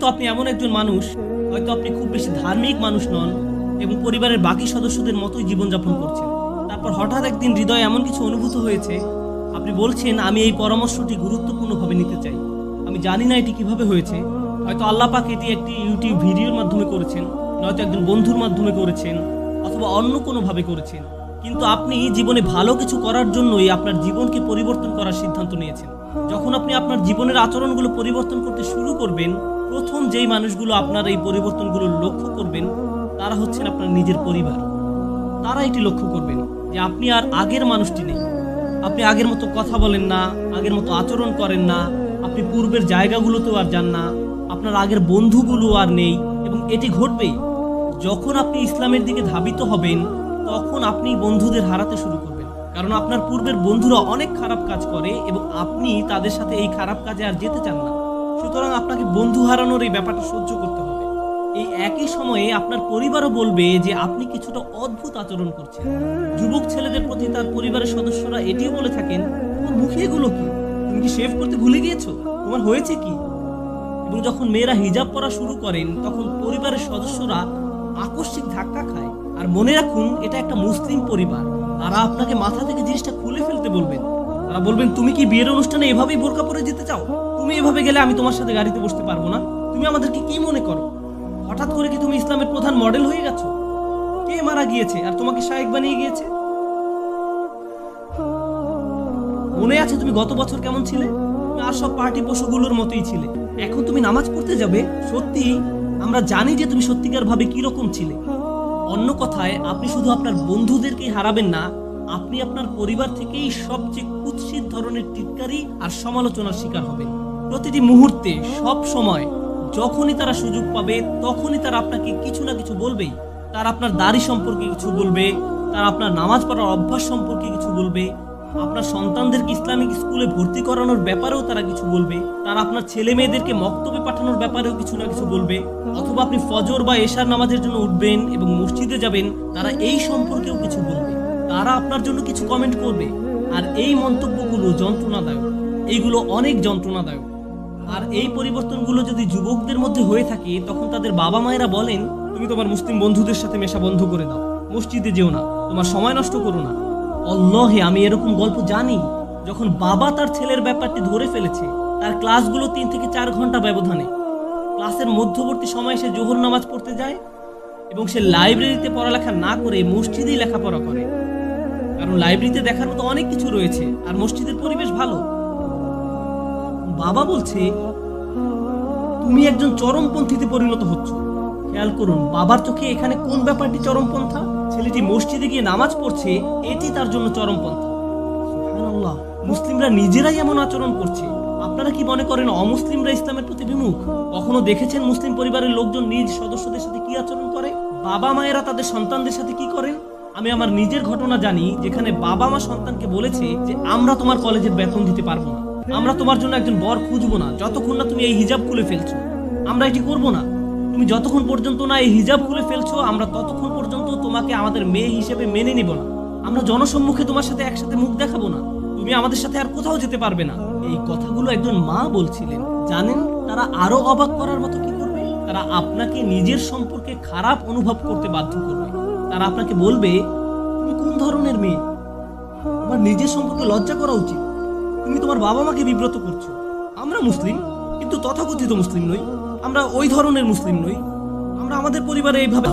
তো আপনি এমন একজন মানুষ, হয়তো আপনি খুব বেশি ধার্মিক মানুষ নন এবং পরিবারের বাকি সদস্যদের মতোই জীবনযাপন করছেন। তারপর হঠাৎ একদিন হৃদয়ে এমন কিছু অনুভূত হয়েছে, আপনি বলছেন আমি এই পরামর্শটি গুরুত্বপূর্ণভাবে নিতে চাই। আমি জানি না এটি কিভাবে হয়েছে, হয়তো আল্লাহ পাক এটি একটি ইউটিউব ভিডিওর মাধ্যমে করেছেন, নয়তো একজন বন্ধুর মাধ্যমে করেছেন, অথবা অন্য কোনোভাবে করেছেন। কিন্তু আপনি জীবনে ভালো কিছু করার জন্যই আপনার জীবনকে পরিবর্তন করার সিদ্ধান্ত নিয়েছেন। যখন আপনি আপনার জীবনের আচরণগুলো পরিবর্তন করতে শুরু করবেন, প্রথম যেই মানুষগুলো আপনার এই পরিবর্তনগুলো লক্ষ্য করবেন তারা হচ্ছেন আপনার নিজের পরিবার। তারা এটি লক্ষ্য করবেন যে আপনি আর আগের মানুষটি নেই। আপনি আগের মতো কথা বলেন না, আগের মতো আচরণ করেন না, আপনি পূর্বের জায়গাগুলোতেও আর যান না, আপনার আগের বন্ধুগুলো আর নেই। এবং এটি ঘটবেই যখন আপনি ইসলামের দিকে ধাবিত হবেন, তখন আপনি বন্ধুদের হারাতে শুরু করবেন। কারণ আপনার পূর্বের বন্ধুরা অনেক খারাপ কাজ করে এবং আপনি তাদের সাথে এই খারাপ কাজে আর যেতে চান না। সুতরাং আপনাকে বন্ধু হারানোর এই ব্যাপারটা সহ্য করতে হবে। এই একই সময়ে আপনার পরিবারও বলবে যে আপনি কিছুটা অদ্ভুত আচরণ করছেন। যুবক ছেলেদের প্রতি তার পরিবারের সদস্যরা এটিও বলে থাকেন, তোমার মুখে এগুলো কি? তুমি কি শেভ করতে ভুলে গিয়েছো? তোমার হয়েছে কি? এবং যখন মেয়েরা হিজাব পরা শুরু করেন, তখন পরিবারের সদস্যরা আকস্মিক ধাক্কা খায়। আর মনে রাখুন, এটা একটা মুসলিম পরিবার। তারা আপনাকে মাথা থেকে জিনিসটা খুলে ফেলতে বলবেন। তারা বলবেন, তুমি কি বিয়ের অনুষ্ঠানে এভাবেই বোরকা পরে যেতে চাও? তুমি এভাবে গেলে আমি তোমার সাথে গাড়িতে বসতে পারবো না। তুমি আমাদেরকে কি মনে করো? হঠাৎ করে কি তুমি ইসলামের প্রধান মডেল হয়ে গেছো? কে মারা গিয়েছে আর তোমাকে শায়েক বানিয়ে গিয়েছে? মনে আছে তুমি গত বছর কেমন ছিলে? তুমি আর সব পার্টি পশুগুলোর মতোই ছিলে। এখন তুমি নামাজ পড়তে যাবে? সত্যি আমরা জানি যে তুমি সত্যিকার ভাবে কিরকম ছিলে। অন্য কথায়, আপনি শুধু আপনার বন্ধুদেরকেই হারাবেন না, আপনি আপনার পরিবার থেকেই সবচেয়ে কুৎসিত ধরনের টিটকারি আর সমালোচনার শিকার হবেন। প্রতিটি মুহূর্তে, সব সময়, যখনই তারা সুযোগ পাবে তখনই তারা আপনাকে কিছু না কিছু বলবেই। তারা আপনার দাড়ি সম্পর্কে কিছু বলবে, তারা আপনার নামাজ পড়ার অভ্যাস সম্পর্কে কিছু বলবে, আপনার সন্তানদেরকে ইসলামিক স্কুলে ভর্তি করানোর ব্যাপারেও তারা কিছু বলবে, তারা আপনার ছেলে মেয়েদেরকে মক্তবে পাঠানোর ব্যাপারেও কিছু না কিছু বলবে। অথবা আপনি ফজর বা এশার নামাজের জন্য উঠবেন এবং মসজিদে যাবেন, তারা এই সম্পর্কেও কিছু বলবে। তারা আপনার জন্য কিছু কমেন্ট করবে। আর এই মন্তব্যগুলো যন্ত্রণাদায়ক, এইগুলো অনেক যন্ত্রণাদায়ক। আর এই পরিবর্তনগুলো যদি যুবকদের মধ্যে হয়ে থাকে, তখন তাদের বাবা মায়েরা বলেন, তুমি তোমার মুসলিম বন্ধুদের সাথে মেশা বন্ধ করে দাও, মসজিদে যেও না, তোমার সময় নষ্ট করো না। আল্লাহে, আমি এরকম গল্প জানি। যখন বাবা তার ছেলের ব্যাপারটি ধরে ফেলেছে, তার ক্লাসগুলো 3 থেকে 4 ঘন্টা ব্যবধানে, ক্লাসের মধ্যবর্তী সময় সে জোহর নামাজ পড়তে যায় এবং সে লাইব্রেরিতে পড়ালেখা না করে মসজিদেই লেখাপড়া করে। কারণ লাইব্রেরিতে দেখার মতো অনেক কিছু রয়েছে আর মসজিদের পরিবেশ ভালো। বাবা বলছে, তুমি একজন চরমপন্থীতে পরিণত হচ্ছ। খেয়াল করুন, বাবার চোখে এখানে কোন ব্যাপারটি চরমপন্থা? ছেলেটি মসজিদে গিয়ে নামাজ পড়ছে, এটি তার জন্য চরমপন্থা। সুবহানাল্লাহ, মুসলিমরা নিজেরাই এমন আচরণ করছে। আপনারা কি মনে করেন অমুসলিমরা ইসলামের প্রতি বিমুখ? কখনো দেখেছেন মুসলিম পরিবারের লোকজন নিজ সদস্যদের সাথে কি আচরণ করে? বাবা মায়েরা তাদের সন্তানদের সাথে কি করেন? আমি আমার নিজের ঘটনা জানি, যেখানে বাবা মা সন্তানকে বলেছে যে আমরা তোমার কলেজের বেতন দিতে পারবো না, আমরা তোমার জন্য একজন বর খুঁজবো না যতক্ষণ না তুমি এই হিজাব খুলে ফেলছো, আমরা এটি করবো না। তুমি যতক্ষণ পর্যন্ত না এই হিজাব খুলে ফেলছো, আমরা ততক্ষণ পর্যন্ত তোমাকে আমাদের মেয়ে হিসেবে মেনে নিব না। আমরা জনসম্মুখে তোমার সাথে একসাথে মুখ দেখাবো না, তুমি আমাদের সাথে আর কোথাও যেতে পারবে না। এই কথাগুলো একজন মা বলছিলেন। জানেন তারা আরো অবাক করার মতো কি করবে? তারা আপনাকে নিজের সম্পর্কে খারাপ অনুভব করতে বাধ্য করবে। তারা আপনাকে বলবে, তুমি কোন ধরনের মেয়ে? তোমার নিজের সম্পর্কে লজ্জা করা উচিত। তুমি তোমার বাবা মাকে বিব্রত করছো। আমরা মুসলিম, কিন্তু তথাকথিত মুসলিম নই। আমরা ওই ধরনের মুসলিম নই। আমরা আমাদের পরিবারে এইভাবে